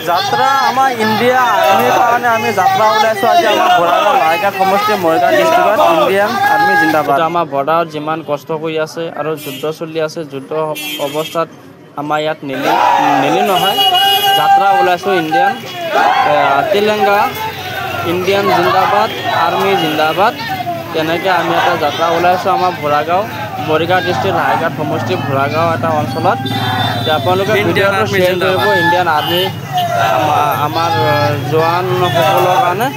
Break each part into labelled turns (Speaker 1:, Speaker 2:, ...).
Speaker 1: যাত্ৰা আমাৰ ইণ্ডিয়া আৰ্মিৰ কাৰণে আমি যাত্ৰা ওলাইছোঁ আজি আমাৰ বৰাগাঁও লাইঘাট সমষ্টি মৰিগাঁও ডিষ্ট্ৰিক্টত ইণ্ডিয়ান আৰ্মি জিন্দাবাদ। আমাৰ বৰ্ডাৰত যিমান কষ্ট কৰি আছে আৰু যুদ্ধ চলি আছে, যুদ্ধ অৱস্থাত আমাৰ ইয়াত নেলি নহয় যাত্ৰা ওলাইছোঁ ইণ্ডিয়ান তেলেংগা ইণ্ডিয়ান জিন্দাবাদ আৰ্মি জিন্দাবাদ। তেনেকৈ আমি এটা যাত্ৰা ওলাইছোঁ আমাৰ বৰাগাঁও মৰিগাঁও ডিষ্ট্ৰিক্ট লাইঘাট সমষ্টি বৰাগাঁও এটা অঞ্চলত। আপোনালোকে ভিডিঅ'টো শ্বেয়াৰ কৰিব ইণ্ডিয়ান আৰ্মি আমাৰ জোৱানসকলৰ কাৰণে।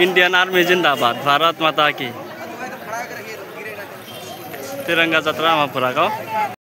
Speaker 1: इंडियन आर्मी जिंदाबाद, भारत माता की। तिरंगा यात्रा में बरागांव।